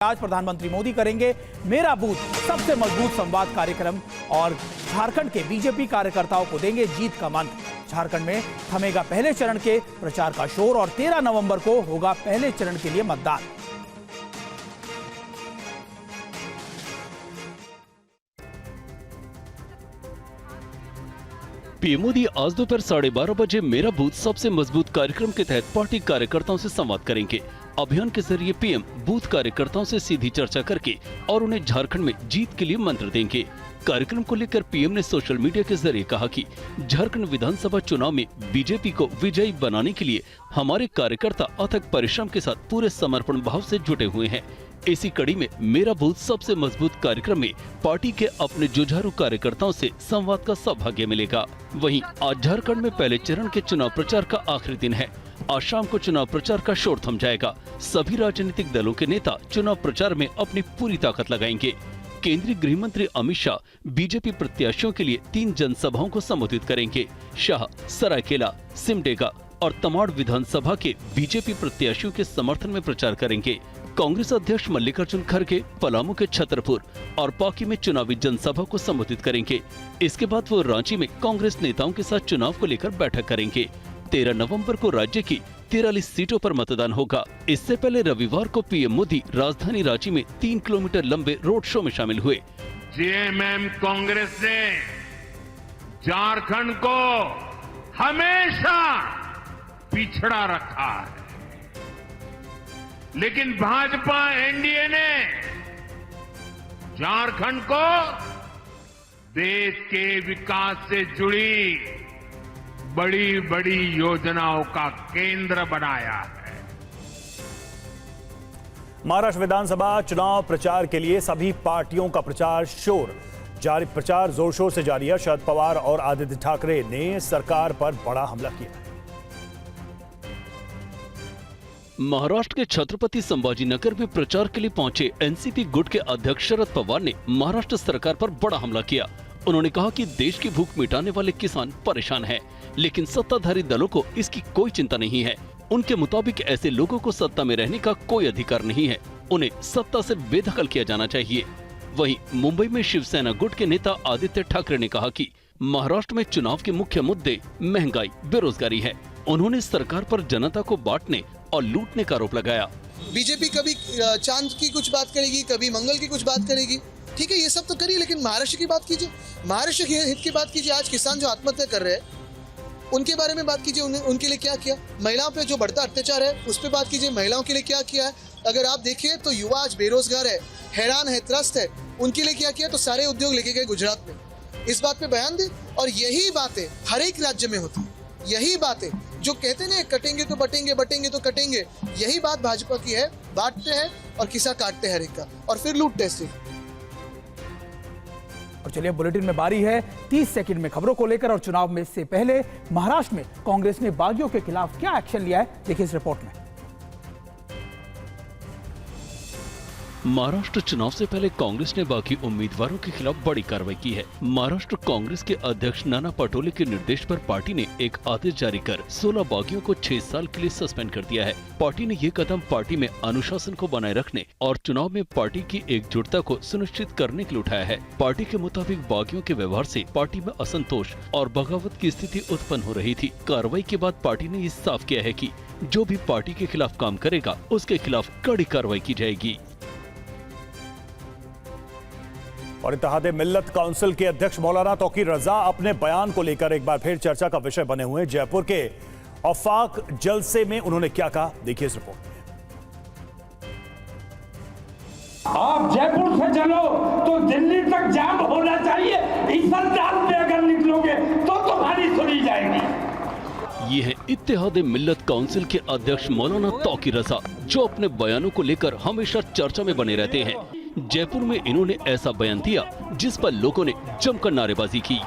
आज प्रधानमंत्री मोदी करेंगे मेरा बूथ सबसे मजबूत संवाद कार्यक्रम और झारखंड के बीजेपी कार्यकर्ताओं को देंगे जीत का मंत्र। झारखंड में थमेगा पहले चरण के प्रचार का शोर और 13 नवंबर को होगा पहले चरण के लिए मतदान। पीएम मोदी आज दोपहर 12:30 बजे मेरा बूथ सबसे मजबूत कार्यक्रम के तहत पार्टी कार्यकर्ताओं से संवाद करेंगे। अभियान के जरिए पीएम बूथ कार्यकर्ताओं से सीधी चर्चा करके और उन्हें झारखंड में जीत के लिए मंत्र देंगे। कार्यक्रम को लेकर पीएम ने सोशल मीडिया के जरिए कहा कि झारखंड विधानसभा चुनाव में बीजेपी को विजयी बनाने के लिए हमारे कार्यकर्ता अथक परिश्रम के साथ पूरे समर्पण भाव से जुटे हुए हैं। इसी कड़ी में मेरा बूथ सबसे मजबूत कार्यक्रम में पार्टी के अपने जुझारू कार्यकर्ताओं से संवाद का सौभाग्य मिलेगा। वहीं आज झारखंड में पहले चरण के चुनाव प्रचार का आखिरी दिन है। आज शाम को चुनाव प्रचार का शोर थम जाएगा। सभी राजनीतिक दलों के नेता चुनाव प्रचार में अपनी पूरी ताकत लगाएंगे। केंद्रीय गृह मंत्री अमित शाह बीजेपी प्रत्याशियों के लिए 3 जनसभाओं को संबोधित करेंगे। शाह सरायकेला, सिमडेगा और तमाड़ विधानसभा के बीजेपी प्रत्याशियों के समर्थन में प्रचार करेंगे। कांग्रेस अध्यक्ष मल्लिकार्जुन खड़गे पलामू के छतरपुर और पाकी में चुनावी जनसभा को संबोधित करेंगे। इसके बाद वो रांची में कांग्रेस नेताओं के साथ चुनाव को लेकर बैठक करेंगे। 13 नवंबर को राज्य की 43 सीटों पर मतदान होगा। इससे पहले रविवार को पीएम मोदी राजधानी रांची में 3 किलोमीटर लंबे रोड शो में शामिल हुए। जेएमएम कांग्रेस ने झारखंड को हमेशा पिछड़ा रखा है, लेकिन भाजपा एनडीए ने झारखंड को देश के विकास से जुड़ी बड़ी बड़ी योजनाओं का केंद्र बनाया है। महाराष्ट्र विधानसभा चुनाव प्रचार के लिए सभी पार्टियों का प्रचार शोर जारी, प्रचार जोर शोर से जारी है। शरद पवार और आदित्य ठाकरे ने सरकार पर बड़ा हमला किया। महाराष्ट्र के छत्रपति संभाजीनगर में प्रचार के लिए पहुंचे एनसीपी गुट के अध्यक्ष शरद पवार ने महाराष्ट्र सरकार पर बड़ा हमला किया। उन्होंने कहा कि देश की भूख मिटाने वाले किसान परेशान हैं, लेकिन सत्ताधारी दलों को इसकी कोई चिंता नहीं है। उनके मुताबिक ऐसे लोगों को सत्ता में रहने का कोई अधिकार नहीं है, उन्हें सत्ता से बेदखल किया जाना चाहिए। वहीं मुंबई में शिवसेना गुट के नेता आदित्य ठाकरे ने कहा कि महाराष्ट्र में चुनाव के मुख्य मुद्दे महंगाई, बेरोजगारी है। उन्होंने सरकार पर जनता को बांटने और लूटने का आरोप लगाया। बीजेपी कभी चांद की कुछ बात करेगी, कभी मंगल की कुछ बात करेगी, ठीक है, ये सब तो करिए, लेकिन महाराष्ट्र की बात कीजिए, महाराष्ट्र के हित की बात कीजिए। आज किसान जो आत्महत्या कर रहे हैं उनके बारे में बात कीजिए, उनके लिए क्या किया। महिलाओं पे जो बढ़ता अत्याचार है उस पर बात कीजिए, महिलाओं के लिए क्या किया है। अगर आप देखिए तो युवा आज बेरोजगार है, हैरान है, त्रस्त है, उनके लिए क्या किया। तो सारे उद्योग लेके गए गुजरात में, इस बात पे बयान दे। और यही बातें हर एक राज्य में होती है। यही बातें जो कहते ना कटेंगे तो बटेंगे, बटेंगे तो कटेंगे, यही बात भाजपा की है। बांटते हैं और किस्सा काटते हैं हर एक का और फिर लूटते हैं। और चलिए बुलेटिन में बारी है 30 सेकंड में खबरों को लेकर और चुनाव में से पहले महाराष्ट्र में कांग्रेस ने बागियों के खिलाफ क्या एक्शन लिया है, देखिए इस रिपोर्ट में। महाराष्ट्र चुनाव से पहले कांग्रेस ने बागी उम्मीदवारों के खिलाफ बड़ी कार्रवाई की है। महाराष्ट्र कांग्रेस के अध्यक्ष नाना पटोले के निर्देश पर पार्टी ने एक आदेश जारी कर 16 बागियों को 6 साल के लिए सस्पेंड कर दिया है। पार्टी ने ये कदम पार्टी में अनुशासन को बनाए रखने और चुनाव में पार्टी की एकजुटता को सुनिश्चित करने के लिए उठाया है। पार्टी के मुताबिक बागियों के व्यवहार से पार्टी में असंतोष और बगावत की स्थिति उत्पन्न हो रही थी। कार्रवाई के बाद पार्टी ने ये साफ किया है कि जो भी पार्टी के खिलाफ काम करेगा उसके खिलाफ कड़ी कार्रवाई की जाएगी। और इत्तेहादे मिल्लत काउंसिल के अध्यक्ष मौलाना तौकीर रजा अपने बयान को लेकर एक बार फिर चर्चा का विषय बने हुए हैं। जयपुर के औफाक जलसे में उन्होंने क्या कहा, देखिए इस रिपोर्ट में। आप जयपुर से चलो तो दिल्ली तक जाम होना चाहिए। इस अंदाज में अगर निकलोगे तो तुम्हारी सुनी जाएगी। ये है इत्तेहादे मिल्लत काउंसिल के अध्यक्ष मौलाना तौकीर रजा, जो अपने बयानों को लेकर हमेशा चर्चा में बने रहते हैं। जयपुर में इन्होंने ऐसा बयान दिया जिस पर लोगों ने जमकर नारेबाजी की।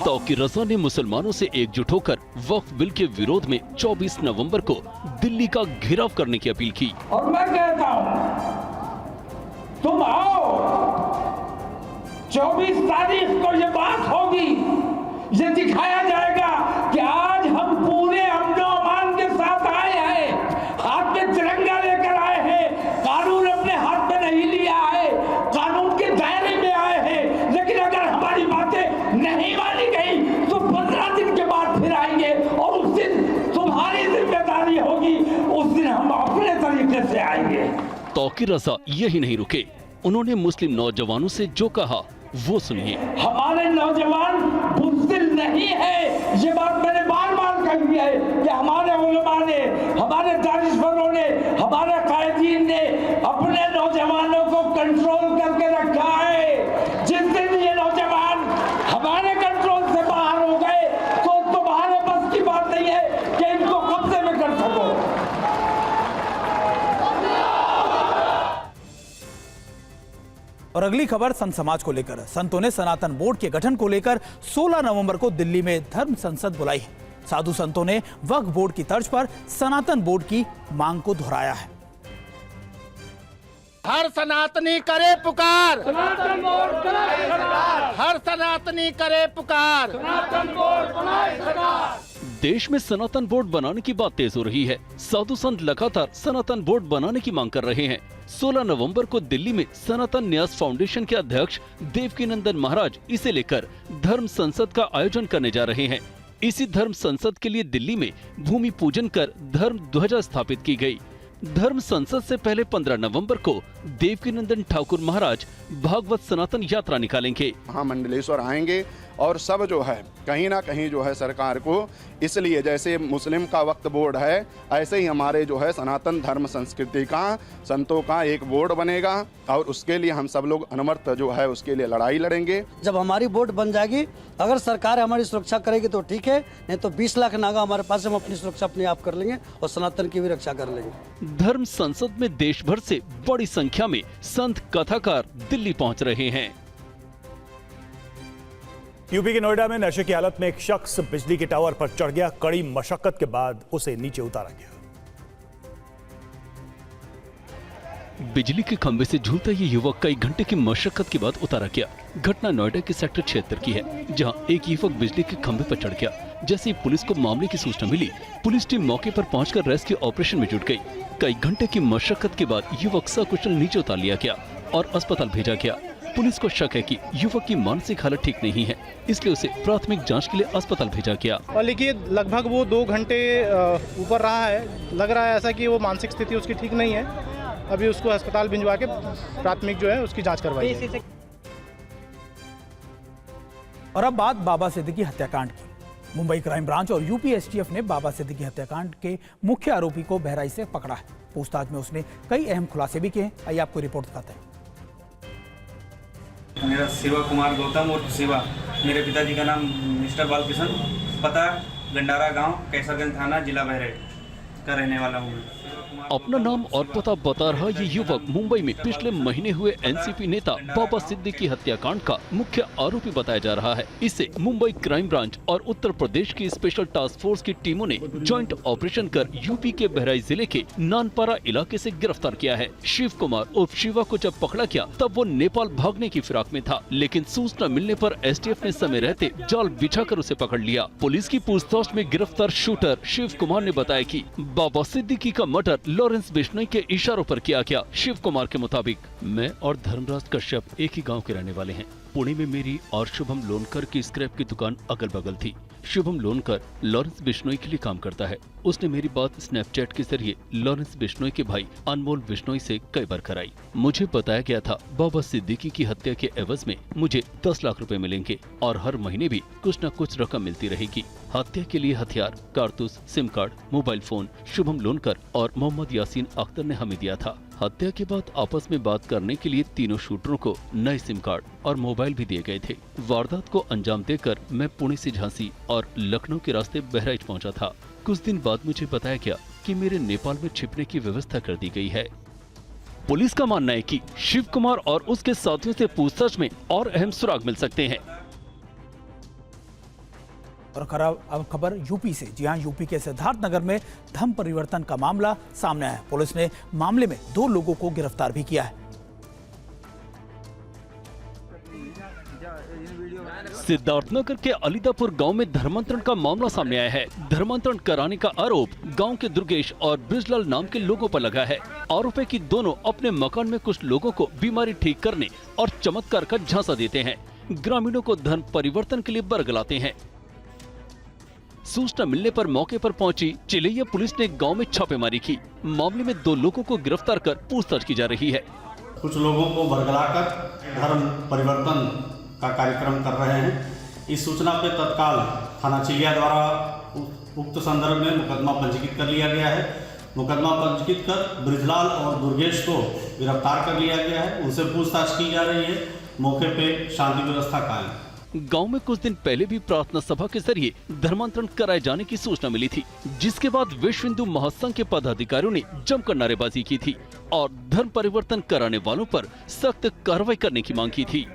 तौकीर रजा ने मुसलमानों से एकजुट होकर वक्फ बिल के विरोध में 24 नवंबर को दिल्ली का घेराव करने की अपील की। और मैं कहता हूं, तुम आओ, 24 तारीख को ये बात होगी, ये दिखाया जाएगा कि आज हम पूरे अमन-ओ-अमान के साथ आए हैं, हाथ में तिरंगा तरीके से आएंगे। तौकीर रजा यही नहीं रुके, उन्होंने मुस्लिम नौजवानों से जो कहा वो सुनिए। हमारे नौजवान बुज़दिल नहीं है, ये बात मैंने बार बार कही है कि हमारे उलमा ने, हमारे दानिशवरों ने, हमारे कायदीन ने अपने नौजवानों को कंट्रोल करके रखा है। जिस दिन ये नौजवान हमारे कंट्रोल से बाहर हो गए तो तुम्हारे बस की बात नहीं है कि इनको कब्जे में कर सको। और अगली खबर संत समाज को लेकर। संतों ने सनातन बोर्ड के गठन को लेकर 16 नवंबर को दिल्ली में धर्म संसद बुलाई है। साधु संतों ने वक्फ बोर्ड की तर्ज पर सनातन बोर्ड की मांग को दोहराया है। हर सनातनी करे पुकार, सनातन बोर्ड बनाए सरकार। हर सनातनी करे पुकार, सनातन बोर्ड बनाए सरकार। देश में सनातन बोर्ड बनाने की बात तेज हो रही है। साधु संत लगातार सनातन बोर्ड बनाने की मांग कर रहे हैं। 16 नवंबर को दिल्ली में सनातन न्यास फाउंडेशन के अध्यक्ष देवकीनंदन महाराज इसे लेकर धर्म संसद का आयोजन करने जा रहे हैं। इसी धर्म संसद के लिए दिल्ली में भूमि पूजन कर धर्म ध्वजा स्थापित की गई। धर्म संसद से पहले 15 नवंबर को देवकीनंदन ठाकुर महाराज भागवत सनातन यात्रा निकालेंगे। महामंडलेश्वर आएंगे और सब जो है कहीं ना कहीं जो है सरकार को, इसलिए जैसे मुस्लिम का वक्फ बोर्ड है ऐसे ही हमारे जो है सनातन धर्म संस्कृति का, संतों का एक बोर्ड बनेगा और उसके लिए हम सब लोग अनवरत जो है उसके लिए लड़ाई लड़ेंगे। जब हमारी बोर्ड बन जाएगी, अगर सरकार हमारी सुरक्षा करेगी तो ठीक है, नहीं तो 20 लाख नागा हमारे पास, हम अपनी सुरक्षा अपने आप कर लेंगे और सनातन की भी रक्षा कर लेंगे। धर्म संसद में देश भर से बड़ी संख्या में संत कथाकार दिल्ली पहुंच रहे हैं। यूपी के नोएडा में नशे की हालत में एक शख्स बिजली के टावर पर चढ़ गया। कड़ी मशक्कत के बाद उसे नीचे उतारा गया। बिजली के खंभे से झूलता ये युवक कई घंटे की मशक्कत के बाद उतारा गया। घटना नोएडा के सेक्टर 76 की है, जहां एक युवक बिजली के खंभे पर चढ़ गया। जैसे ही पुलिस को मामले की सूचना मिली, पुलिस टीम मौके पर पहुंचकर रेस्क्यू ऑपरेशन में जुट गई। कई घंटे की मशक्कत के बाद युवक सकुशल नीचे उतार लिया गया और अस्पताल भेजा गया। पुलिस को शक है कि युवक की मानसिक हालत ठीक नहीं है, इसलिए उसे प्राथमिक जांच के लिए अस्पताल भेजा गया। और देखिए लगभग वो 2 घंटे ऊपर रहा है। लग रहा है ऐसा कि वो मानसिक स्थिति उसकी ठीक नहीं है। अभी उसको अस्पताल भिजवा के प्राथमिक जो है उसकी जांच करवाई है। और अब बात बाबा सिद्दीकी हत्याकांड की। मुंबई क्राइम ब्रांच और यूपी एसटीएफ ने बाबा सिद्दीकी हत्याकांड के मुख्य आरोपी को बहराइच से पकड़ा है। पूछताछ में उसने कई अहम खुलासे भी किए हैं। आइए आपको रिपोर्ट दिखाते हैं। मेरा शिवा कुमार गौतम और शिवा, मेरे पिताजी का नाम मिस्टर बालकिशन, पता गंडारा गांव, कैसरगंज थाना, जिला बहराइच का रहने वाला हूँ। अपना नाम और पता बता रहा ये युवक मुंबई में पिछले महीने हुए एनसीपी नेता बाबा सिद्दीकी हत्याकांड का मुख्य आरोपी बताया जा रहा है। इसे मुंबई क्राइम ब्रांच और उत्तर प्रदेश की स्पेशल टास्क फोर्स की टीमों ने ज्वाइंट ऑपरेशन कर यूपी के बहराइच जिले के नानपारा इलाके से गिरफ्तार किया है। शिव कुमार उर्फ शिवा को जब पकड़ा गया तब वो नेपाल भागने की फिराक में था, लेकिन सूचना मिलने पर एसटीएफ ने समय रहते जाल बिछाकर उसे पकड़ लिया। पुलिस की पूछताछ में गिरफ्तार शूटर शिव कुमार ने बताया कि बाबा सिद्दीकी का मर्डर लॉरेंस बिश्नोई के इशारों पर किया गया। शिव कुमार के मुताबिक, मैं और धर्मराज कश्यप एक ही गांव के रहने वाले हैं। पुणे में मेरी और शुभम लोनकर की स्क्रैप की दुकान अगल बगल थी। शुभम लोनकर लॉरेंस बिश्नोई के लिए काम करता है। उसने मेरी बात स्नैपचैट के जरिए लॉरेंस बिश्नोई के भाई अनमोल बिश्नोई से कई बार कराई। मुझे बताया गया था बाबा सिद्दीकी की हत्या के एवज में मुझे 10 लाख रुपए मिलेंगे और हर महीने भी कुछ न कुछ रकम मिलती रहेगी। हत्या के लिए हथियार, कारतूस, SIM card, mobile phone Shubham Lonkar और मोहम्मद यासीन अख्तर ने हमें दिया था। हत्या के बाद आपस में बात करने के लिए तीनों शूटरों को नए सिम कार्ड और मोबाइल भी दिए गए थे। वारदात को अंजाम देकर मैं पुणे से झांसी और लखनऊ के रास्ते बहराइच पहुंचा था। कुछ दिन बाद मुझे बताया गया कि मेरे नेपाल में छिपने की व्यवस्था कर दी गई है। पुलिस का मानना है कि शिव कुमार और उसके साथियों से पूछताछ में और अहम सुराग मिल सकते हैं। और अब खबर यूपी से। जी हां, यूपी के सिद्धार्थ नगर में धर्म परिवर्तन का मामला सामने आया है। पुलिस ने मामले में 2 लोगों को गिरफ्तार भी किया है। सिद्धार्थनगर के अलीदापुर गांव में धर्मांतरण का मामला सामने आया है। धर्मांतरण कराने का आरोप गांव के दुर्गेश और ब्रिजलाल नाम के लोगों पर लगा है। आरोप है कि दोनों अपने मकान में कुछ लोगों को बीमारी ठीक करने और चमत्कार का झांसा देते हैं। ग्रामीणों को धर्म परिवर्तन के लिए बरगलाते हैं। सूचना मिलने पर मौके पर पहुंची चिलैया पुलिस ने गांव में छापेमारी की। मामले में 2 लोगों को गिरफ्तार कर पूछताछ की जा रही है। कुछ लोगों को बरगलाकर धर्म परिवर्तन का कार्यक्रम कर रहे हैं। इस सूचना पे तत्काल थाना चिलिया द्वारा उक्त संदर्भ में मुकदमा पंजीकृत कर लिया गया है। मुकदमा पंजीकृत कर ब्रिजलाल और दुर्गेश को गिरफ्तार कर लिया गया है। उनसे पूछताछ की जा रही है। मौके पे शांति व्यवस्था कायम। गांव में कुछ दिन पहले भी प्रार्थना सभा के जरिए धर्मांतरण कराए जाने की सूचना मिली थी, जिसके बाद विश्व हिंदू महासंघ के पदाधिकारियों ने जमकर नारेबाजी की थी और धर्म परिवर्तन कराने वालों पर सख्त कार्रवाई करने की मांग की थी।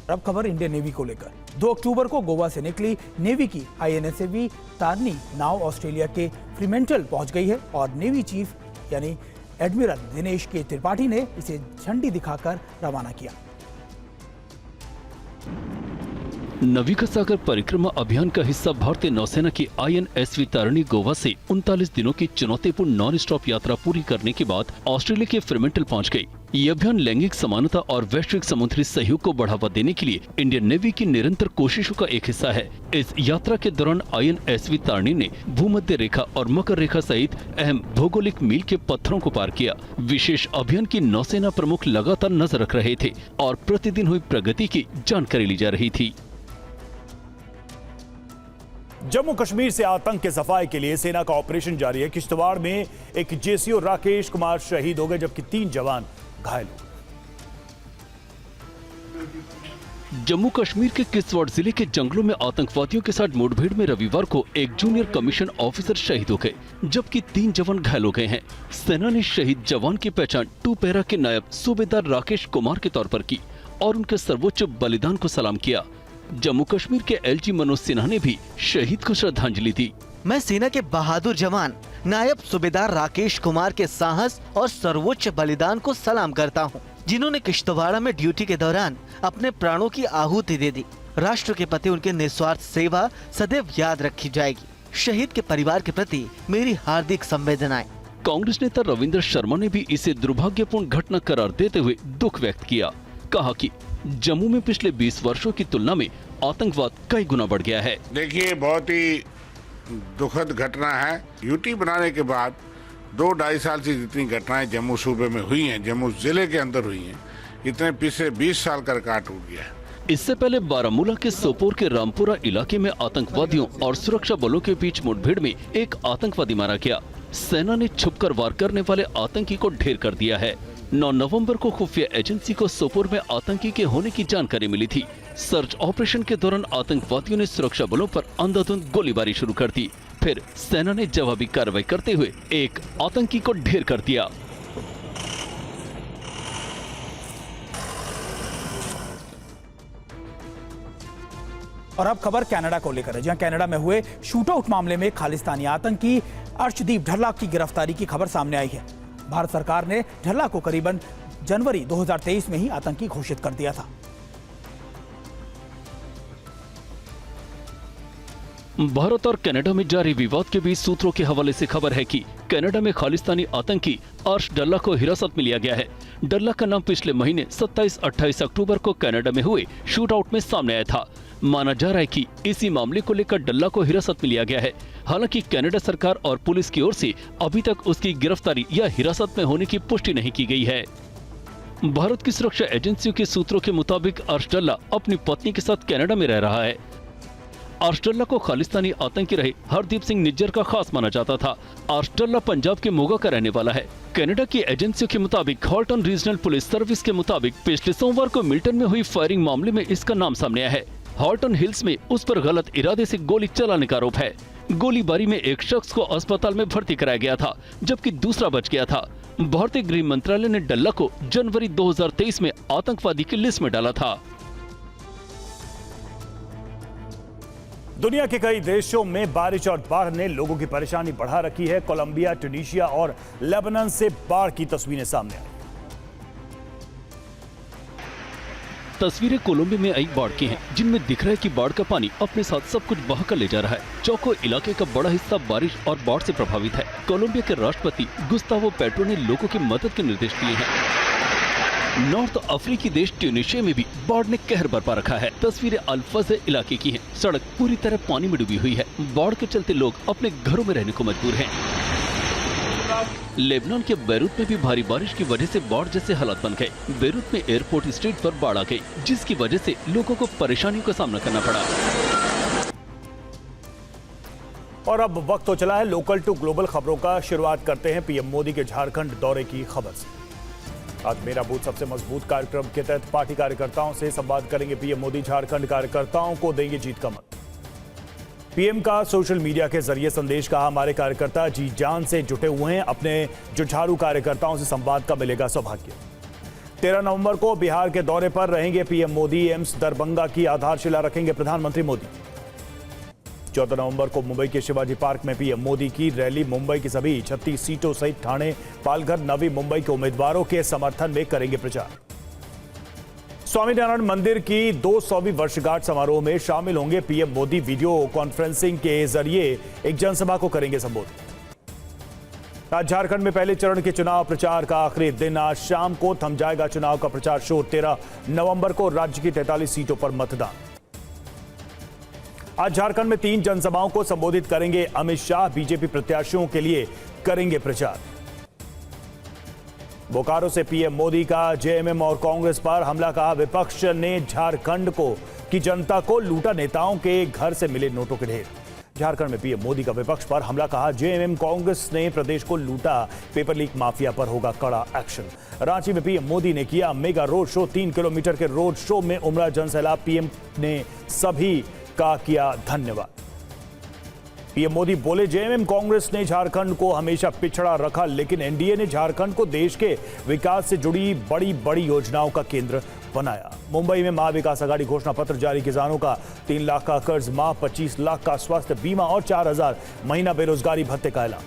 अब खबर इंडियन नेवी को लेकर। 2 अक्टूबर को गोवा से निकली नेवी की INSAV तारनी नाव ऑस्ट्रेलिया के फ्रीमेंटल पहुंच गई है और नेवी चीफ यानी एडमिरल दिनेश के त्रिपाठी ने इसे झंडी दिखाकर रवाना किया। नाविका सागर परिक्रमा अभियान का हिस्सा भारतीय नौसेना की INSV तारिणी गोवा से 39 दिनों की चुनौतीपूर्ण नॉन स्टॉप यात्रा पूरी करने के बाद ऑस्ट्रेलिया के फ्रीमेंटल पहुंच गई। ये अभियान लैंगिक समानता और वैश्विक समुद्री सहयोग को बढ़ावा देने के लिए इंडियन नेवी की निरंतर कोशिशों का एक हिस्सा है। इस यात्रा के दौरान INSV तारिणी ने भूमध्य रेखा और मकर रेखा सहित अहम भौगोलिक मील के पत्थरों को पार किया। विशेष अभियान की नौसेना प्रमुख लगातार नजर रख रहे थे और प्रतिदिन हुई प्रगति की जानकारी ली जा रही थी। जम्मू कश्मीर से आतंक के सफाई के लिए सेना का ऑपरेशन जारी है। किश्तवाड़ में एक JCO राकेश कुमार शहीद हो गए, जबकि 3 जवान घायल। जम्मू कश्मीर के किश्तवाड़ जिले के जंगलों में आतंकवादियों के साथ मुठभेड़ में रविवार को एक जूनियर कमीशन ऑफिसर शहीद हो गए, जबकि 3 जवान घायल हो गए हैं। सेना ने शहीद जवान की पहचान 2 पैरा के नायब सूबेदार राकेश कुमार के तौर पर की और उनके सर्वोच्च बलिदान को सलाम किया। जम्मू कश्मीर के LG मनोज सिन्हा ने भी शहीद को श्रद्धांजलि दी। मैं सेना के बहादुर जवान नायब सूबेदार राकेश कुमार के साहस और सर्वोच्च बलिदान को सलाम करता हूं, जिन्होंने किश्तवाड़ा में ड्यूटी के दौरान अपने प्राणों की आहुति दे दी। राष्ट्र के प्रति उनके निस्वार्थ सेवा सदैव याद रखी जाएगी। शहीद के परिवार के प्रति मेरी हार्दिक संवेदनाएं। कांग्रेस नेता रविंद्र शर्मा ने भी इसे दुर्भाग्यपूर्ण घटना करार देते हुए दुख व्यक्त किया। कहा कि जम्मू में पिछले 20 वर्षों की तुलना में आतंकवाद कई गुना बढ़ गया है। देखिए, बहुत ही दुखद घटना है। यूटी बनाने के बाद 2-2.5 साल से जितनी घटनाएं जम्मू सूबे में हुई हैं, जम्मू जिले के अंदर हुई हैं, इतने पिछले 20 साल का रिकॉर्ड टूट गया है। इससे पहले बारामूला के सोपोर के रामपुरा इलाके में आतंकवादियों और सुरक्षा बलों के बीच मुठभेड़ में एक आतंकवादी मारा गया। सेना ने छुपकर वार करने वाले आतंकी को ढेर कर दिया है। 9 नवंबर को खुफिया एजेंसी को सोपोर में आतंकी के होने की जानकारी मिली थी। सर्च ऑपरेशन के दौरान आतंकवादियों ने सुरक्षा बलों पर अंधाधुंध गोलीबारी शुरू कर दी। फिर सेना ने जवाबी कार्रवाई करते हुए एक आतंकी को ढेर कर दिया। और अब खबर कनाडा को लेकर है, जहां कनाडा में हुए शूटआउट मामले में खालिस्तानी आतंकी अर्शदीप ढल्ला की गिरफ्तारी की खबर सामने आई है। भारत सरकार ने ढल्ला को करीबन जनवरी 2023 में ही आतंकी घोषित कर दिया था। भारत और कनाडा में जारी विवाद के बीच सूत्रों के हवाले से खबर है कि कनाडा में खालिस्तानी आतंकी अर्श डल्ला को हिरासत में लिया गया है। डल्ला का नाम पिछले महीने 27-28 अक्टूबर को कनाडा में हुए शूटआउट में सामने आया था। माना जा रहा है कि इसी मामले को लेकर डल्ला को हिरासत में लिया गया है। हालांकि कनाडा सरकार और पुलिस की ओर से अभी तक उसकी गिरफ्तारी या हिरासत में होने की पुष्टि नहीं की गई है। भारत की सुरक्षा एजेंसियों के सूत्रों के मुताबिक अर्श डल्ला अपनी पत्नी के साथ कनाडा में रह रहा है। अर्श डल्ला को खालिस्तानी आतंकी रहे हरदीप सिंह निज्जर का खास माना जाता था। अर्श डल्ला पंजाब के मोगा का रहने वाला है। कनाडा की एजेंसियों के मुताबिक हॉल्टन रीजनल पुलिस सर्विस के मुताबिक पिछले सोमवार को मिल्टन में हुई फायरिंग मामले में इसका नाम सामने आया है। हॉल्टन हिल्स में उस पर गलत इरादे से गोली चलाने का आरोप है। गोलीबारी में एक शख्स को अस्पताल में भर्ती कराया गया था, जबकि दूसरा बच गया था। भारतीय गृह मंत्रालय ने डल्ला को जनवरी 2023 में आतंकवादी की लिस्ट में डाला था। दुनिया के कई देशों में बारिश और बाढ़ ने लोगों की परेशानी बढ़ा रखी है। कोलंबिया, ट्यूनीशिया और लेबनान से बाढ़ की तस्वीरें सामने आई। तस्वीरें कोलंबिया में आई बाढ़ की हैं, जिनमें दिख रहा है कि बाढ़ का पानी अपने साथ सब कुछ बहा कर ले जा रहा है। चौको इलाके का बड़ा हिस्सा बारिश और बाढ़ से प्रभावित है। कोलंबिया के राष्ट्रपति गुस्तावो पेट्रो ने लोगों की मदद के निर्देश दिए हैं। नॉर्थ अफ्रीकी देश ट्यूनीशिया में भी बाढ़ ने कहर बरपा रखा है। तस्वीरें अल-फज़र इलाके की हैं। सड़क पूरी तरह पानी में डूबी हुई है। बाढ़ के चलते लोग अपने घरों में रहने को मजबूर हैं। लेबनान के बैरूत में भी भारी बारिश की वजह से बाढ़ जैसे हालात बन गए। बैरूत में एयरपोर्ट स्ट्रीट पर बाढ़ आ गई, जिसकी वजह से लोगों को परेशानियों का सामना करना पड़ा। और अब वक्त हो चला है लोकल टू ग्लोबल खबरों का। शुरुआत करते हैं पीएम मोदी के झारखंड दौरे की खबर से। आज मेरा बूथ सबसे मजबूत कार्यक्रम के तहत पार्टी कार्यकर्ताओं से संवाद करेंगे पीएम मोदी। झारखंड कार्यकर्ताओं को देंगे जीत का मत। पीएम का सोशल मीडिया के जरिए संदेश कहा, हमारे कार्यकर्ता जी जान से जुटे हुए हैं। अपने जुझारू कार्यकर्ताओं से संवाद का मिलेगा सौभाग्य। 13 नवंबर को बिहार के दौरे पर रहेंगे पीएम मोदी। एम्स दरभंगा की आधारशिला रखेंगे प्रधानमंत्री मोदी। 14 नवंबर को मुंबई के शिवाजी पार्क में पीएम मोदी की रैली। मुंबई की सभी 36 सीटों सहित ठाणे, पालघर, नवी मुंबई के उम्मीदवारों के समर्थन में करेंगे प्रचार। स्वामीनारायण मंदिर की 200वीं वर्षगांठ समारोह में शामिल होंगे पीएम मोदी। वीडियो कॉन्फ्रेंसिंग के जरिए एक जनसभा को करेंगे संबोधित। आज झारखंड में पहले चरण के चुनाव प्रचार का आखिरी दिन। आज शाम को थम जाएगा चुनाव का प्रचार शोर। 13 नवंबर को राज्य की 43 सीटों पर मतदान। आज झारखंड में 3 जनसभाओं को संबोधित करेंगे अमित शाह। बीजेपी प्रत्याशियों के लिए करेंगे प्रचार। बोकारो से पीएम मोदी का जेएमएम और कांग्रेस पर हमला, कहा विपक्ष ने झारखंड की जनता को लूटा। नेताओं के घर से मिले नोटों के ढेर। झारखंड में पीएम मोदी का विपक्ष पर हमला, कहा जेएमएम कांग्रेस ने प्रदेश को लूटा। पेपर लीक माफिया पर होगा कड़ा एक्शन। रांची में पीएम मोदी ने किया मेगा रोड शो। 3 किलोमीटर के रोड शो में उमड़ा जनसैलाब। पीएम ने सभी का किया धन्यवाद। पीएम मोदी बोले, जेएमएम कांग्रेस ने झारखंड को हमेशा पिछड़ा रखा, लेकिन एनडीए ने झारखंड को देश के विकास से जुड़ी बड़ी बड़ी योजनाओं का केंद्र बनाया। मुंबई में महाविकास आघाड़ी घोषणा पत्र जारी। किसानों का 3 लाख का कर्ज माफ, 25 लाख का स्वास्थ्य बीमा और 4000 महीना बेरोजगारी भत्ते का ऐलान।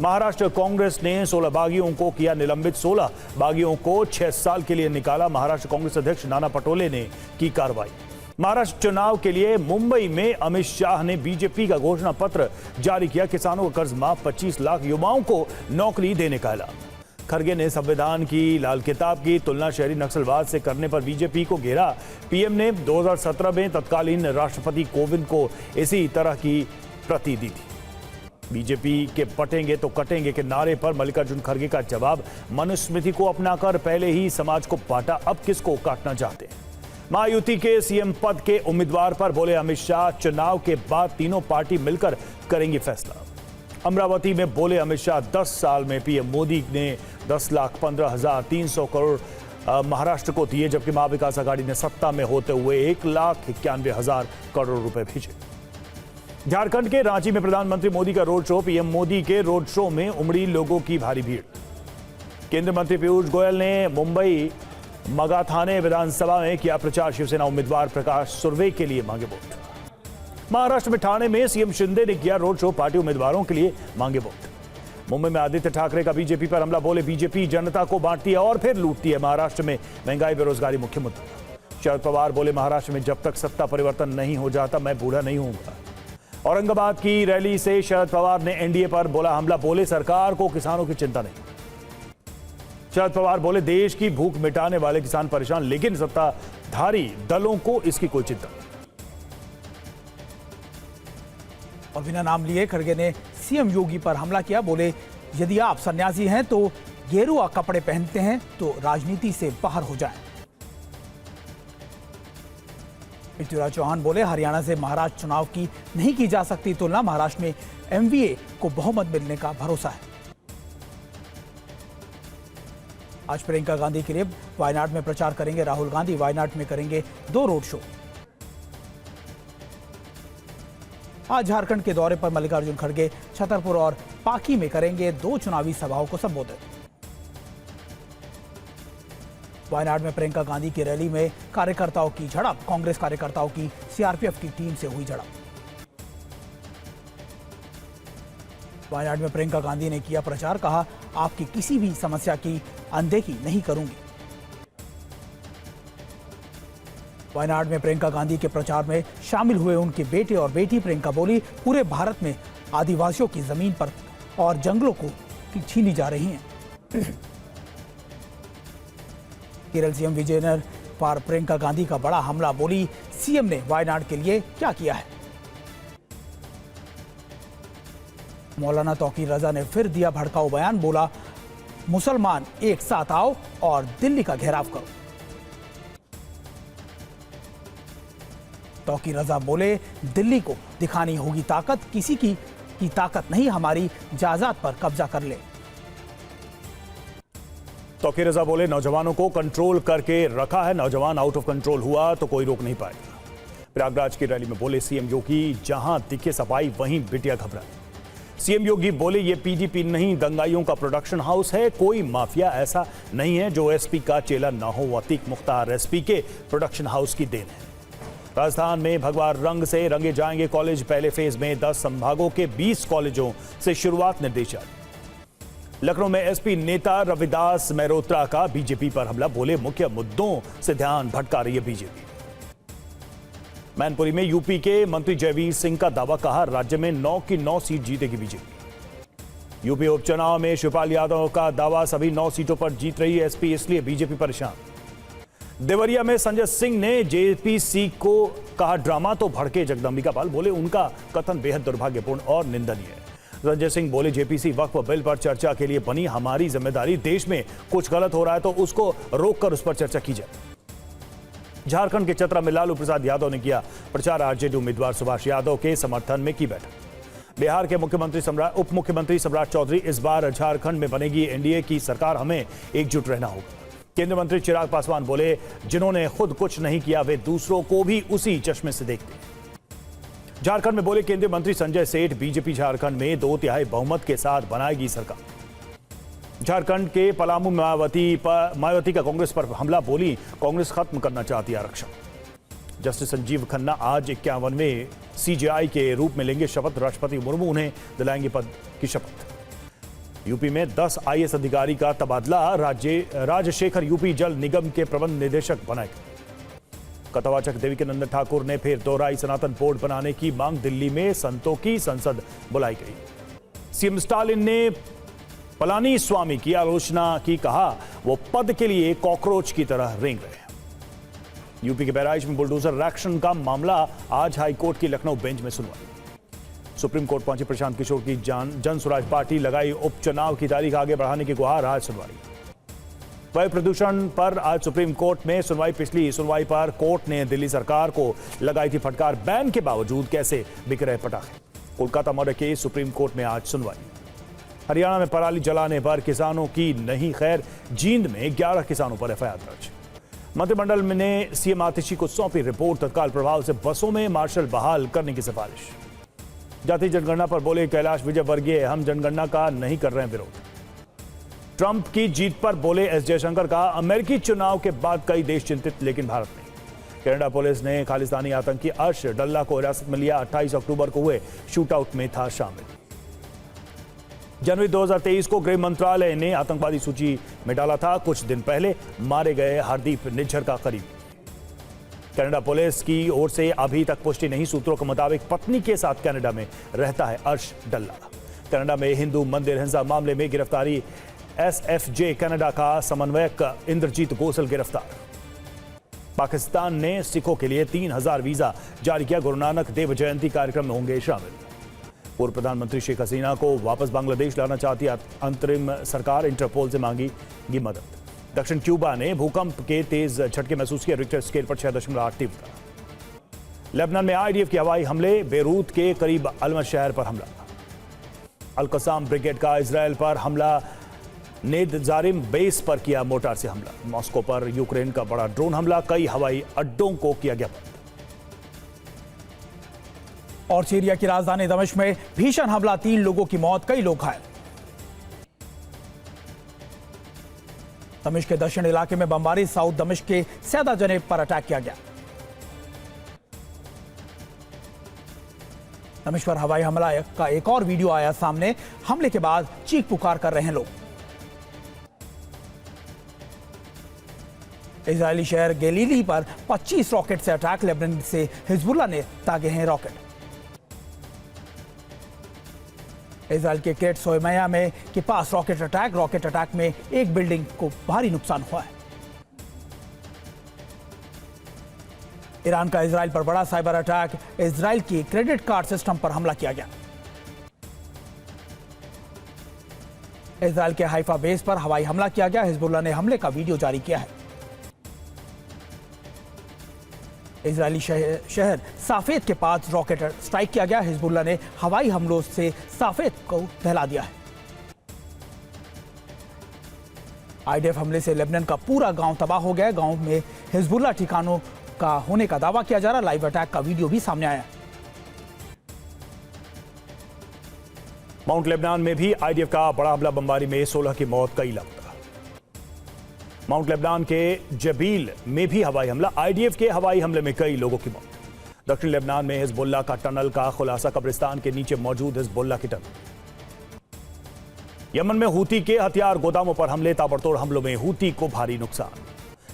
महाराष्ट्र कांग्रेस ने 16 बागियों को किया निलंबित। 16 बागियों को 6 साल के लिए निकाला। महाराष्ट्र कांग्रेस अध्यक्ष नाना पटोले ने की कार्रवाई। महाराष्ट्र चुनाव के लिए मुंबई में अमित शाह ने बीजेपी का घोषणा पत्र जारी किया। किसानों का कर्ज माफ, 25 लाख युवाओं को नौकरी देने का ऐलान। खड़गे ने संविधान की लाल किताब की तुलना शहरी नक्सलवाद से करने पर बीजेपी को घेरा। पीएम ने 2017 में तत्कालीन राष्ट्रपति कोविंद को इसी तरह की प्रति दी थी। बीजेपी के बटेंगे तो कटेंगे के नारे पर मल्लिकार्जुन खड़गे का जवाब। मनुस्मृति को अपनाकर पहले ही समाज को बांटा, अब किसको काटना चाहते हैं। महायुति के सीएम पद के उम्मीदवार पर बोले अमित शाह, चुनाव के बाद तीनों पार्टी मिलकर करेंगी फैसला। अमरावती में बोले अमित शाह, 10 साल में पीएम मोदी ने 10,15,300 करोड़ महाराष्ट्र को दिए, जबकि महाविकास आघाड़ी ने सत्ता में होते हुए 1,91,000 करोड़ रुपए भेजे। झारखंड के रांची में प्रधानमंत्री मोदी का रोड शो। पीएम मोदी के रोड शो में उमड़ी लोगों की भारी भीड़। केंद्रीय मंत्री पीयूष गोयल ने मुंबई मगाथाने विधानसभा में किया प्रचार। शिवसेना उम्मीदवार प्रकाश सुर्वे के लिए मांगे वोट। महाराष्ट्र में ठाणे में सीएम शिंदे ने किया रोड शो। पार्टी उम्मीदवारों के लिए मांगे वोट। मुंबई में आदित्य ठाकरे का बीजेपी पर हमला, बोले बीजेपी जनता को बांटती है और फिर लूटती है। महाराष्ट्र में महंगाई बेरोजगारी मुख्य मुद्दा। शरद पवार बोले, महाराष्ट्र में जब तक सत्ता परिवर्तन नहीं हो जाता मैं बूढ़ा नहीं होऊंगा। औरंगाबाद की रैली से शरद पवार ने एनडीए पर बोला हमला, बोले सरकार को किसानों की चिंता नहीं। शरद पवार बोले, देश की भूख मिटाने वाले किसान परेशान, लेकिन सत्ताधारी दलों को इसकी कोई चिंता नहीं। और बिना नाम लिए खड़गे ने सीएम योगी पर हमला किया। बोले, यदि आप सन्यासी हैं तो गेरुआ कपड़े पहनते हैं तो राजनीति से बाहर हो जाएं। पृथ्वीराज चौहान बोले, हरियाणा से महाराष्ट्र चुनाव की नहीं की जा सकती तुलना। महाराष्ट्र में एमवीए को बहुमत मिलने का भरोसा है। आज प्रियंका गांधी के लिए वायनाड में प्रचार करेंगे राहुल गांधी। वायनाड में करेंगे 2 रोड शो। आज झारखंड के दौरे पर मल्लिकार्जुन खड़गे छतरपुर और पाकी में करेंगे 2 चुनावी सभाओं को संबोधित। वायनाड में प्रियंका गांधी की रैली में कार्यकर्ताओं की झड़प। कांग्रेस कार्यकर्ताओं की सीआरपीएफ की टीम से हुई झड़प। वायनाड में प्रियंका गांधी ने किया प्रचार, कहा आपकी किसी भी समस्या की अनदेखी नहीं करूंगी। वायनाड में प्रियंका गांधी के प्रचार में शामिल हुए उनके बेटे और बेटी। प्रियंका बोली, पूरे भारत में आदिवासियों की जमीन पर और जंगलों को छीनी जा रही हैं। केरल सीएम विजयनगर पर प्रियंका गांधी का बड़ा हमला, बोली सीएम ने वायनाड के लिए क्या किया है। मौलाना तौकीर रजा ने फिर दिया भड़काऊ बयान, बोला मुसलमान एक साथ आओ और दिल्ली का घेराव करो। तौकीर रजा बोले दिल्ली को दिखानी होगी ताकत, किसी की ताकत नहीं हमारी जायदाद पर कब्जा कर ले। तौकीर रजा बोले नौजवानों को कंट्रोल करके रखा है, नौजवान आउट ऑफ कंट्रोल हुआ तो कोई रोक नहीं पाएगा। प्रयागराज की रैली में बोले सीएम योगी, जहां दिखे सफाई वहीं बिटिया घबराई। सीएम योगी बोले ये पीडीपी नहीं दंगाइयों का प्रोडक्शन हाउस है, कोई माफिया ऐसा नहीं है जो एसपी का चेला ना हो। अतीक मुख्तार एसपी के प्रोडक्शन हाउस की देन है। राजस्थान में भगवा रंग से रंगे जाएंगे कॉलेज, पहले फेज में 10 संभागों के 20 कॉलेजों से शुरुआत, निर्देश जारी। लखनऊ में एसपी नेता रविदास मेहरोत्रा का बीजेपी पर हमला, बोले मुख्य मुद्दों से ध्यान भटका रही है बीजेपी। मैनपुरी में यूपी के मंत्री जयवीर सिंह का दावा, कहा राज्य में 9 की 9 सीट जीतेगी बीजेपी। यूपी उपचुनाव में शिवपाल यादव का दावा, सभी 9 सीटों पर जीत रही है एसपी, इसलिए बीजेपी परेशान। देवरिया में संजय सिंह ने जेपीसी को कहा ड्रामा, तो भड़के जगदम्बिका पाल, बोले उनका कथन बेहद दुर्भाग्यपूर्ण और निंदनीय है। संजय सिंह बोले जेपीसी वक्फ बिल पर चर्चा के लिए बनी, हमारी जिम्मेदारी, देश में कुछ गलत हो रहा है तो उसको रोककर उस पर चर्चा की जाए। झारखंड के चतरा में लालू प्रसाद यादव ने किया प्रचार, आरजेडी उम्मीदवार सुभाष यादव के समर्थन में की बैठक। बिहार के उप मुख्यमंत्री सम्राट चौधरी, इस बार झारखंड में बनेगी एनडीए की सरकार, हमें एकजुट रहना होगा। केंद्रीय मंत्री चिराग पासवान बोले जिन्होंने खुद कुछ नहीं किया वे दूसरों को भी उसी चश्मे से देखते हैं। झारखंड में बोले केंद्रीय मंत्री संजय सेठ, बीजेपी झारखंड में 2/3 बहुमत के साथ बनाएगी सरकार। झारखंड के पलामू मायावती का कांग्रेस पर हमला, बोली कांग्रेस खत्म करना चाहती है आरक्षण। जस्टिस संजीव खन्ना आज 51वें सीजेआई के रूप में लेंगे शपथ, राष्ट्रपति मुर्मू उन्हें दिलाएंगे पद की शपथ। यूपी में 10 आईएएस अधिकारी का तबादला, राजशेखर यूपी जल निगम के प्रबंध निदेशक बनाए गए। कथावाचक देवीकानंद ठाकुर ने फिर दोहराई सनातन बोर्ड बनाने की मांग, दिल्ली में संतों की संसद बुलाई गई। सीएम स्टालिन ने पलानी स्वामी की आलोचना की, कहा वो पद के लिए कॉकरोच की तरह रेंग रहे हैं। यूपी के बहराइच में बुलडोजर एक्शन का मामला, आज हाईकोर्ट की लखनऊ बेंच में सुनवाई। सुप्रीम कोर्ट पहुंची प्रशांत किशोर की जन स्वराज पार्टी, लगाई उपचुनाव की तारीख आगे बढ़ाने की गुहार, आज सुनवाई। वायु प्रदूषण पर आज सुप्रीम कोर्ट में सुनवाई, पिछली सुनवाई पर कोर्ट ने दिल्ली सरकार को लगाई थी फटकार, बैन के बावजूद कैसे बिक रहे पटाखे। Kolkata murder case, supreme court में आज सुनवाई। हरियाणा में पराली जलाने पर किसानों की नहीं खैर, जींद में 11 किसानों पर एफआईआर दर्ज। मंत्रिमंडल ने सीएम आतिशी को सौंपी रिपोर्ट, तत्काल प्रभाव से बसों में मार्शल बहाल करने की सिफारिश। जाति जनगणना पर बोले कैलाश विजयवर्गीय, हम जनगणना का नहीं कर रहे हैं विरोध। ट्रंप की जीत पर बोले एस जयशंकर, का अमेरिकी चुनाव के बाद कई देश चिंतित लेकिन भारत नहीं। कनाडा पुलिस ने खालिस्तानी आतंकी अर्श डल्ला को हिरासत में लिया, 28 अक्टूबर को हुए शूटआउट में था शामिल। जनवरी 2023 को गृह मंत्रालय ने आतंकवादी सूची में डाला था, कुछ दिन पहले मारे गए हरदीप निज्जर का करीबी। कनाडा पुलिस की ओर से अभी तक पुष्टि नहीं, सूत्रों के मुताबिक पत्नी के साथ कनाडा में रहता है अर्श डल्ला। कनाडा में हिंदू मंदिर हिंसा मामले में गिरफ्तारी, एसएफजे कनाडा का समन्वयक इंद्रजीत गोसल गिरफ्तार। पाकिस्तान ने सिखों के लिए 3000 वीजा जारी किया, गुरु नानक देव जयंती कार्यक्रम में होंगे शामिल। पूर्व प्रधानमंत्री शेख हसीना को वापस बांग्लादेश लाना चाहती अंतरिम सरकार, इंटरपोल से मांगी मदद। दक्षिण क्यूबा ने भूकंप के तेज झटके महसूस किए, रिक्टर स्केल पर 6.8 तीव्रता। लेबनान में आईडीएफ के हवाई हमले, बेरूत के करीब अलमस शहर पर हमला। अल कसाम ब्रिगेड का इजराइल पर हमला, नेदजारिम बेस पर किया मोर्टार से हमला। मॉस्को पर यूक्रेन का बड़ा ड्रोन हमला, कई हवाई अड्डों को किया गया बंद। और सीरिया की राजधानी दमिश्क में भीषण हमला, 3 लोगों की मौत, कई लोग घायल। दमिश्क के दक्षिण इलाके में बमबारी, साउथ दमिश्क के सैदा जनेब पर अटैक किया गया। दमिश्क पर हवाई हमला का एक और वीडियो आया सामने, हमले के बाद चीख पुकार कर रहे हैं लोग। इजरायली शहर गलीली पर 25 रॉकेट से अटैक, लेबनान से हिजबुल्लाह ने दागे हैं रॉकेट। इजरायल के केट सोयमया में के पास रॉकेट अटैक में एक बिल्डिंग को भारी नुकसान हुआ है। ईरान का इजराइल पर बड़ा साइबर अटैक, इजराइल की क्रेडिट कार्ड सिस्टम पर हमला किया गया। इजराइल के हाइफा बेस पर हवाई हमला किया गया। हिजबुल्लाह ने हमले का वीडियो जारी किया है। इजरायली शहर साफेद के पास रॉकेट स्ट्राइक किया गया। हिजबुल्लाह ने हवाई हमलों से साफेद को दहला दिया है। आईडीएफ हमले से लेबनान का पूरा गांव तबाह हो गया। गांव में हिजबुल्लाह ठिकानों का होने का दावा किया जा रहा। लाइव अटैक का वीडियो भी सामने आया। माउंट लेबनान में भी आईडीएफ का बड़ा हमला, बमबारी में 16 की मौत, कई लापता। माउंट लेबनान के जबील में भी हवाई हमला, आईडीएफ के हवाई हमले में कई लोगों की मौत। दक्षिण लेबनान में हिजबुल्लाह का टनल का खुलासा, कब्रिस्तान के नीचे मौजूद हिजबुल्लाह की टनल। यमन में हूती के हथियार गोदामों पर हमले, ताबड़तोड़ हमलों में हूती को भारी नुकसान।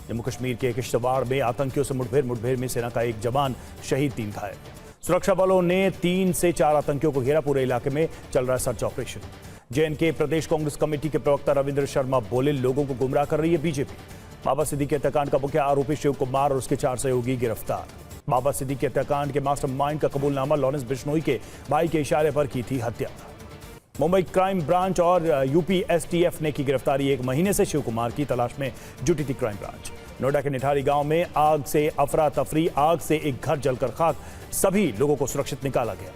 जम्मू कश्मीर के किश्तवाड़ में आतंकियों से मुठभेड़ में सेना का एक जवान शहीद, 3 घायल। सुरक्षा बलों ने 3 से 4 आतंकियों को घेरा। पूरे इलाके में चल रहा है सर्च ऑपरेशन। जेएनके प्रदेश कांग्रेस कमेटी के प्रवक्ता रविंद्र शर्मा बोले, लोगों को गुमराह कर रही है बीजेपी। बाबा सिद्दीकी हत्याकांड का मुख्य आरोपी शिव कुमार और उसके 4 सहयोगी गिरफ्तार। बाबा सिद्दीकी हत्याकांड के मास्टरमाइंड का कबूलनामा, लॉरेंस बिश्नोई के भाई के इशारे पर की थी हत्या। मुंबई क्राइम ब्रांच और यूपी एसटीएफ ने की गिरफ्तारी। 1 महीने से शिव कुमार की तलाश में जुटी थी क्राइम ब्रांच। नोएडा के निठारी गांव में आग से अफरा तफरी, आग से एक घर जलकर खाक, सभी लोगों को सुरक्षित निकाला गया।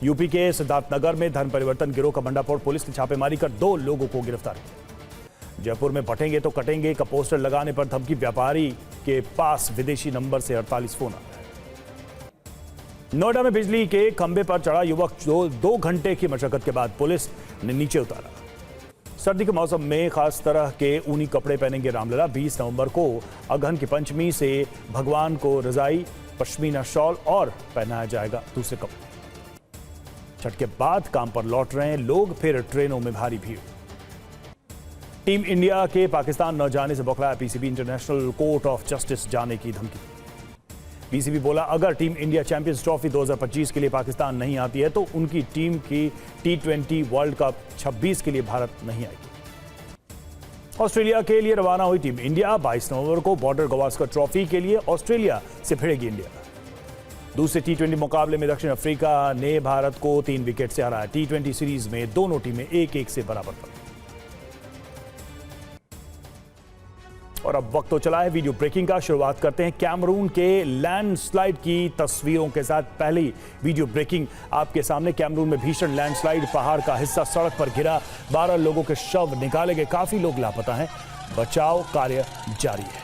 यूपी के सिद्धार्थनगर में धर्म परिवर्तन गिरोह का भंडाफोड़, पुलिस ने छापेमारी कर 2 लोगों को गिरफ्तार किया। जयपुर में बटेंगे तो कटेंगे का पोस्टर लगाने पर धमकी, व्यापारी के पास विदेशी नंबर से 48 फोन आ गए। नोएडा में बिजली के खंभे पर चढ़ा युवक 2 घंटे की मशक्कत के बाद पुलिस ने नीचे उतारा। सर्दी के मौसम में खास तरह के ऊनी कपड़े पहनेंगे रामलला। 20 नवंबर को अगहन की पंचमी से भगवान को रजाई, पश्मीना शॉल और पहनाया जाएगा दूसरे कपड़े। छठ के बाद काम पर लौट रहे हैं लोग, फिर ट्रेनों में भारी भीड़। टीम इंडिया के पाकिस्तान न जाने से बौखलाया PCB, international court of justice जाने की धमकी। पीसीबी बोला, अगर टीम इंडिया चैंपियंस ट्रॉफी 2025 के लिए पाकिस्तान नहीं आती है तो उनकी टीम की T20 वर्ल्ड कप 26 के लिए भारत नहीं आएगी। ऑस्ट्रेलिया के लिए रवाना हुई टीम इंडिया 22 नवंबर को बॉर्डर गवास्कर ट्रॉफी के लिए ऑस्ट्रेलिया से भिड़ेगी इंडिया। दूसरे T20 मुकाबले में दक्षिण अफ्रीका ने भारत को 3 विकेट से हराया। T20 सीरीज में दोनों टीमें 1-1 से बराबर पर। और अब वक्त तो चला है वीडियो ब्रेकिंग का। शुरुआत करते हैं कैमरून के लैंडस्लाइड की तस्वीरों के साथ। पहली वीडियो ब्रेकिंग आपके सामने। कैमरून में भीषण लैंडस्लाइड, पहाड़ का हिस्सा सड़क पर गिरा, 12 लोगों के शव निकाले गए, काफी लोग लापता हैं, बचाव कार्य जारी है।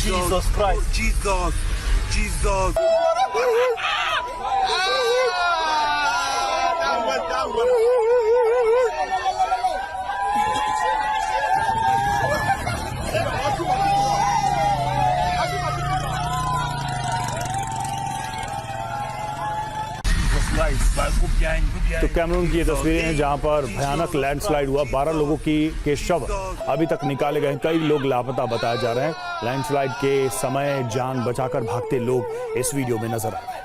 Jesus Christ. Jesus. तो कैमरून की ये तस्वीरें हैं जहां पर भयानक लैंडस्लाइड हुआ, 12 लोगों के शव अभी तक निकाले गए, कई लोग लापता बताए जा रहे हैं। लैंडस्लाइड के समय जान बचाकर भागते लोग इस वीडियो में नजर आ रहे हैं।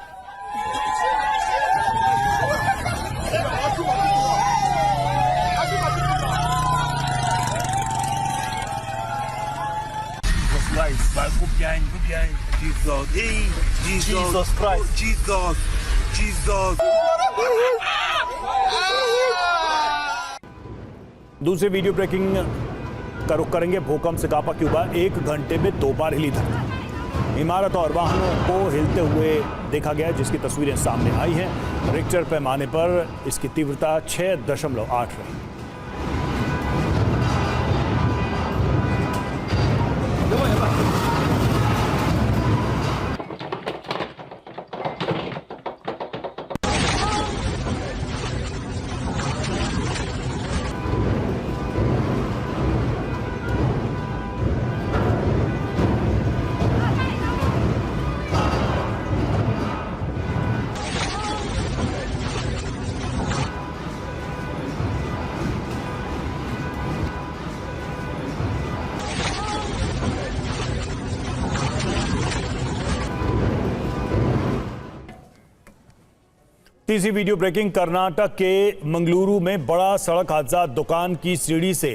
Jesus Christ. Jesus. दूसरी वीडियो ब्रेकिंग का रुख करेंगे। भूकंप से कांपा क्यूबा, 1 घंटे में 2 बार हिली धरती। इमारत और वाहनों को हिलते हुए देखा गया, जिसकी तस्वीरें सामने आई हैं। रिक्टर पैमाने पर इसकी तीव्रता 6.8 रही। तीसरी वीडियो ब्रेकिंग। कर्नाटक के मंगलुरु में बड़ा सड़क हादसा। दुकान की सीढ़ी से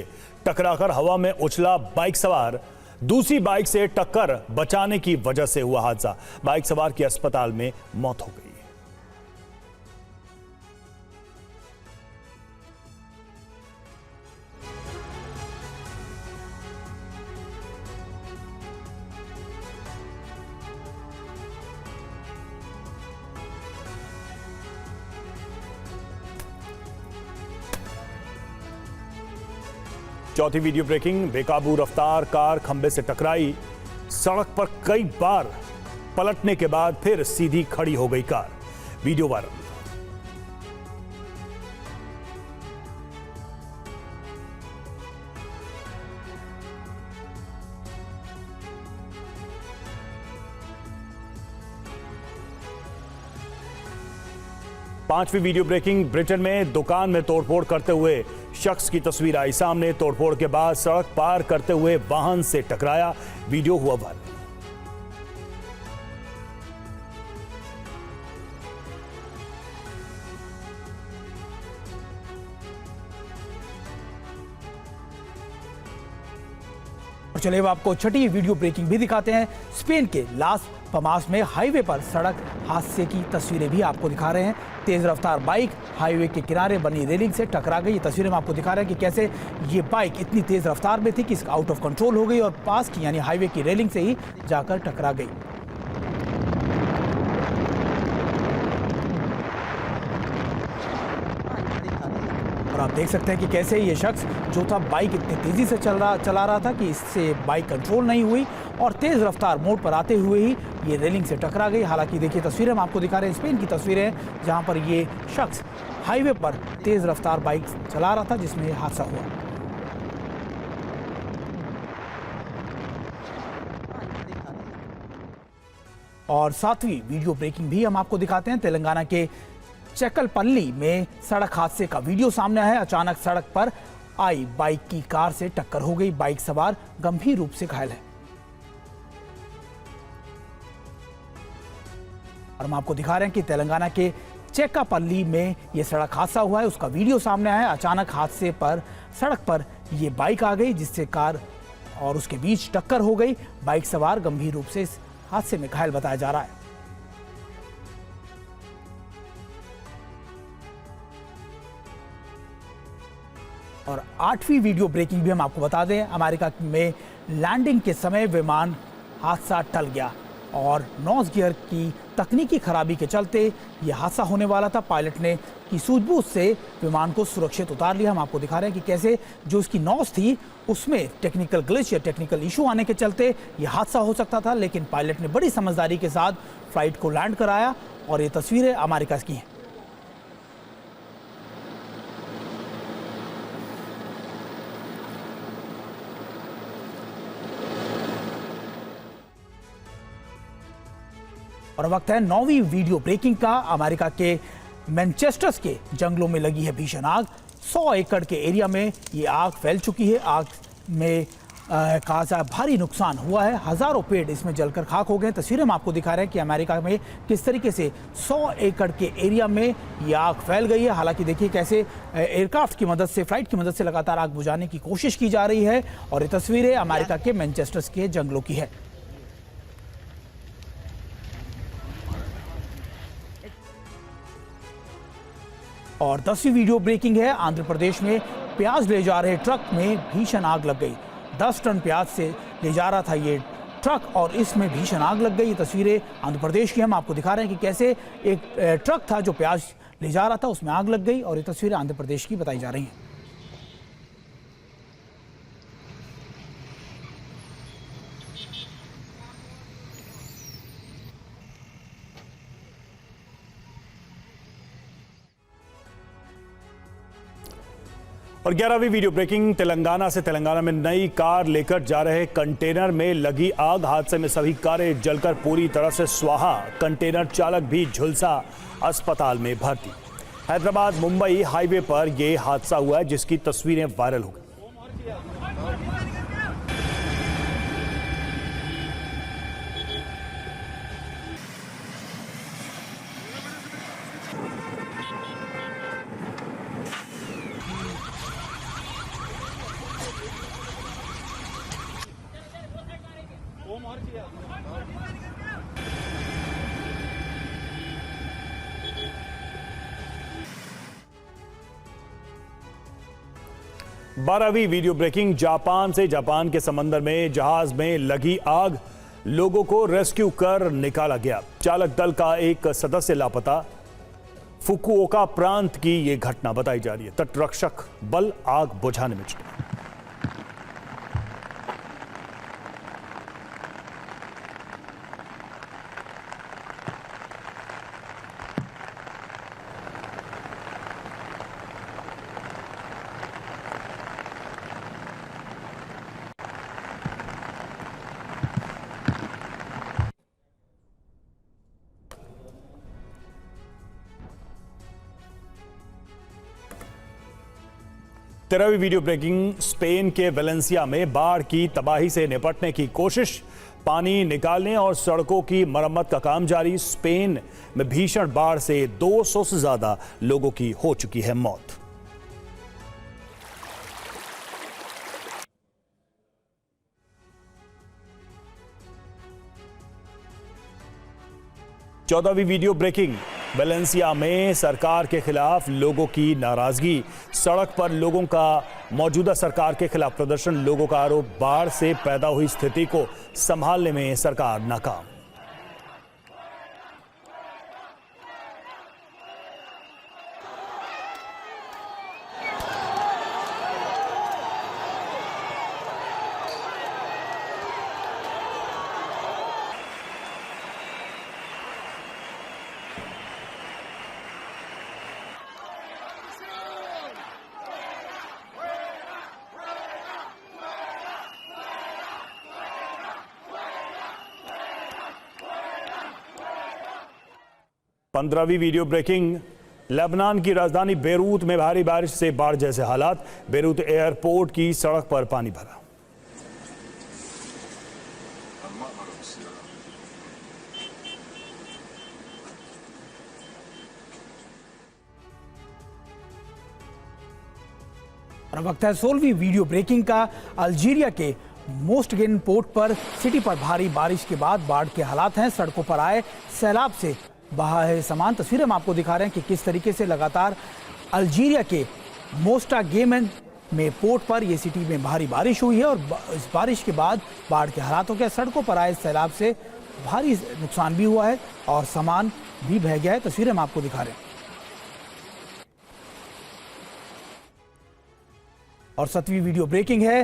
टकराकर हवा में उछला बाइक सवार। दूसरी बाइक से टक्कर बचाने की वजह से हुआ हादसा। बाइक सवार की अस्पताल में मौत हो गई। चौथी वीडियो ब्रेकिंग। बेकाबू रफ्तार कार खंबे से टकराई। सड़क पर कई बार पलटने के बाद फिर सीधी खड़ी हो गई कार। Video viral. पांचवी वीडियो ब्रेकिंग। ब्रिटेन में दुकान में तोड़फोड़ करते हुए शख्स की तस्वीर आई सामने। तोड़फोड़ के बाद सड़क पार करते हुए वाहन से टकराया। वीडियो हुआ वायरल। चलिए अब आपको छठी वीडियो ब्रेकिंग भी दिखाते हैं। स्पेन के लास पमास में हाईवे पर सड़क हादसे की तस्वीरें भी आपको दिखा रहे हैं। तेज रफ्तार बाइक हाईवे के किनारे बनी रेलिंग से टकरा गई। ये तस्वीरें हम आपको दिखा रहे हैं कि कैसे ये बाइक इतनी तेज रफ्तार में थी कि आउट ऑफ कंट्रोल हो गई और पास की यानी हाईवे की रेलिंग से ही जाकर टकरा गई। और आप देख सकते हैं कि कैसे ये शख्स जो था बाइक इतनी तेजी से चला रहा था कि इससे बाइक कंट्रोल नहीं हुई और तेज रफ्तार मोड़ पर आते हुए ही ये रेलिंग से टकरा गई। हालांकि देखिए तस्वीरें हम आपको दिखा रहे हैं स्पेन की तस्वीरें जहां पर ये शख्स हाईवे पर तेज रफ्तार बाइक चला रहा था जिसमें ये हादसा हुआ। और सातवीं वीडियो ब्रेकिंग भी हम आपको दिखाते हैं। तेलंगाना के चेकलपल्ली में सड़क हादसे का वीडियो सामने है। अचानक सड़क पर आई बाइक की कार से टक्कर हो गई। बाइक सवार गंभीर रूप से घायल है। और हम आपको दिखा रहे हैं कि तेलंगाना के चेक्कापल्ली में यह सड़क हादसा हुआ है, उसका वीडियो सामने आया है। अचानक हादसे पर सड़क पर यह बाइक आ गई जिससे कार और उसके बीच टक्कर हो गई। बाइक सवार गंभीर रूप से इस हादसे में घायल बताया जा रहा है। और आठवीं वीडियो ब्रेकिंग भी हम आपको बता दें। अमेरिका में लैंडिंग के समय विमान हादसा टल गया और नॉस गियर की तकनीकी खराबी के चलते यह हादसा होने वाला था। पायलट ने की सूझबूझ से विमान को सुरक्षित उतार लिया। हम आपको दिखा रहे हैं कि कैसे जो इसकी नॉस थी उसमें टेक्निकल ग्लिच या टेक्निकल इशू आने के चलते यह हादसा हो सकता था, लेकिन पायलट ने बड़ी समझदारी के साथ फ्लाइट को लैंड कराया। और ये तस्वीरें अमेरिका की हैं। और वक्त है नौवीं वीडियो ब्रेकिंग का। अमेरिका के मैनचेस्टर के जंगलों में लगी है भीषण आग। 100 एकड़ के एरिया में ये आग फैल चुकी है। आग में कहा जाए भारी नुकसान हुआ है। हजारों पेड़ इसमें जलकर खाक हो गए। तस्वीरें हम आपको दिखा रहे हैं कि अमेरिका में किस तरीके से 100 एकड़ के एरिया में ये आग फैल गई है। हालांकि देखिए कैसे एयरक्राफ्ट की मदद से, फ्लाइट की मदद से लगातार आग बुझाने की कोशिश की जा रही है। और ये तस्वीरें अमेरिका के मैनचेस्टर के जंगलों की है। और 10वीं वीडियो ब्रेकिंग है। आंध्र प्रदेश में प्याज ले जा रहे ट्रक में भीषण आग लग गई। 10 टन प्याज से ले जा रहा था ये ट्रक और इसमें भीषण आग लग गई। ये तस्वीरें आंध्र प्रदेश की हम आपको दिखा रहे हैं कि कैसे एक ट्रक था जो प्याज ले जा रहा था, उसमें आग लग गई। और ये तस्वीरें आंध्र प्रदेश की बताई जा रही हैं। और 11वीं वीडियो ब्रेकिंग। तेलंगाना में नई कार लेकर जा रहे कंटेनर में लगी आग। हादसे में सभी कारें जलकर पूरी तरह से स्वाहा। कंटेनर चालक भी झुलसा, अस्पताल में भर्ती। हैदराबाद मुंबई हाईवे पर यह हादसा हुआ है जिसकी तस्वीरें वायरल हो गई। 12वीं वीडियो ब्रेकिंग जापान से। जापान के समंदर में जहाज में लगी आग, लोगों को रेस्क्यू कर निकाला गया। चालक दल का एक सदस्य लापता। फुकुओका प्रांत की यह घटना बताई जा रही है। तटरक्षक बल आग बुझाने में जुटे। तेरहवीं वीडियो ब्रेकिंग। स्पेन के वेलेंसिया में बाढ़ की तबाही से निपटने की कोशिश, पानी निकालने और सड़कों की मरम्मत का काम जारी। स्पेन में भीषण बाढ़ से 200 से ज्यादा लोगों की हो चुकी है मौत। चौदहवीं वीडियो ब्रेकिंग। वेलेंसिया में सरकार के खिलाफ लोगों की नाराजगी, सड़क पर लोगों का मौजूदा सरकार के खिलाफ प्रदर्शन। लोगों का आरोप, बाढ़ से पैदा हुई स्थिति को संभालने में सरकार नाकाम। पंद्रहवीं वीडियो ब्रेकिंग। लेबनान की राजधानी बेरूत में भारी बारिश से बाढ़ जैसे हालात। बेरूत एयरपोर्ट की सड़क पर पानी भरा। और वक्त है 16वीं वीडियो ब्रेकिंग का। अल्जीरिया के मोस्टगेन पोर्ट पर सिटी पर भारी बारिश के बाद बाढ़ के हालात हैं। सड़कों पर आए सैलाब से बहा है सामान। तस्वीरें हम आपको दिखा रहे हैं कि किस तरीके से लगातार अल्जीरिया के मोस्टागेन में पोर्ट पर यह सिटी में भारी बारिश हुई है और इस बारिश के बाद बाढ़ के हालात हो गए। सड़कों पर आए सैलाब से भारी नुकसान भी हुआ है और सामान भी बह गया है। तस्वीरें हम आपको दिखा रहे हैं। और 7वीं वीडियो ब्रेकिंग है।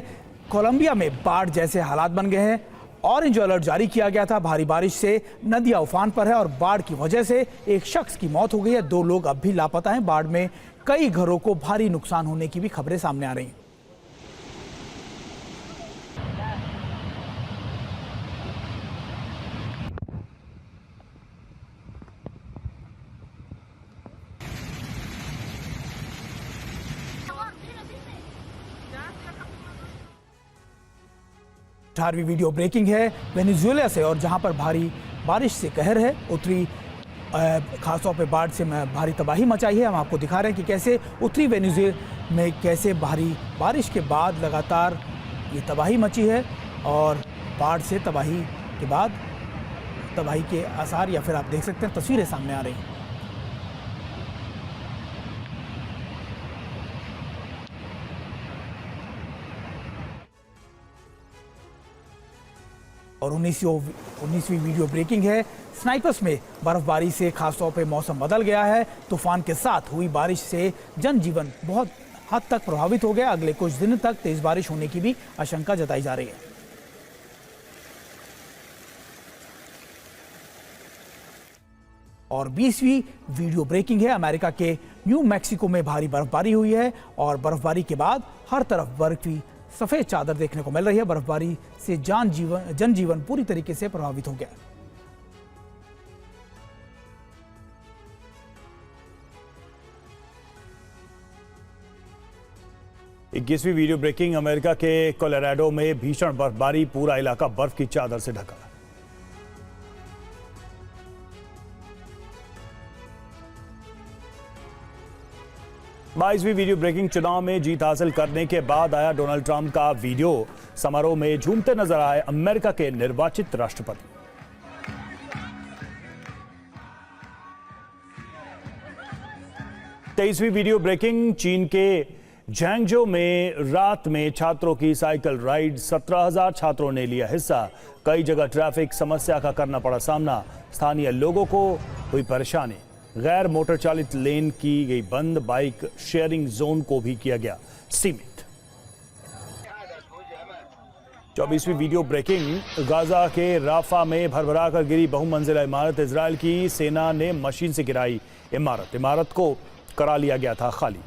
कोलंबिया में बाढ़ जैसे हालात बन गए हैं। ऑरेंज अलर्ट जारी किया गया था। भारी बारिश से नदियां उफान पर है और बाढ़ की वजह से एक शख्स की मौत हो गई है। 2 लोग अब भी लापता हैं। बाढ़ में कई घरों को भारी नुकसान होने की भी खबरें सामने आ रही हैं। अठारहवीं वीडियो ब्रेकिंग है वेनेजुएला से और जहां पर भारी बारिश से कहर है। उत्तरी खासतौर पे बाढ़ से भारी तबाही मचाई है। हम आपको दिखा रहे हैं कि कैसे उत्तरी वेनेजुएला में कैसे भारी बारिश के बाद लगातार ये तबाही मची है और बाढ़ से तबाही के बाद तबाही के आसार या फिर आप देख सकते हैं तस्वीरें सामने आ रही हैं। और 19वीं वीडियो ब्रेकिंग है। स्नाइपर्स में बर्फबारी से खासतौर पे मौसम बदल गया है। तूफान के साथ हुई बारिश से जनजीवन बहुत हद तक प्रभावित हो गया। अगले कुछ दिन तक तेज बारिश होने की भी आशंका जताई जा रही है। और 20वीं वीडियो ब्रेकिंग है। अमेरिका के न्यू मैक्सिको में भारी बर्फबारी हुई है और बर्फबारी के बाद हर तरफ बर्फ की सफेद चादर देखने को मिल रही है। बर्फबारी से जनजीवन पूरी तरीके से प्रभावित हो गया। इक्कीसवीं वीडियो ब्रेकिंग। अमेरिका के कोलोराडो में भीषण बर्फबारी, पूरा इलाका बर्फ की चादर से ढका। 22वीं वीडियो ब्रेकिंग। चुनाव में जीत हासिल करने के बाद आया डोनाल्ड ट्रंप का वीडियो। समारोह में झूमते नजर आए अमेरिका के निर्वाचित राष्ट्रपति। 23वीं वीडियो ब्रेकिंग। चीन के झेंगजो में रात में छात्रों की साइकिल राइड, 17,000 छात्रों ने लिया हिस्सा। कई जगह ट्रैफिक समस्या का करना पड़ा सामना, स्थानीय लोगों को हुई परेशानी। गैर मोटर चालित लेन की गई बंद, बाइक शेयरिंग जोन को भी किया गया सीमित। 24वीं वीडियो ब्रेकिंग। गाजा के राफा में भरभरा कर गिरी बहुमंजिला इमारत, इजराइल की सेना ने मशीन से गिराई इमारत को करा लिया गया था खाली।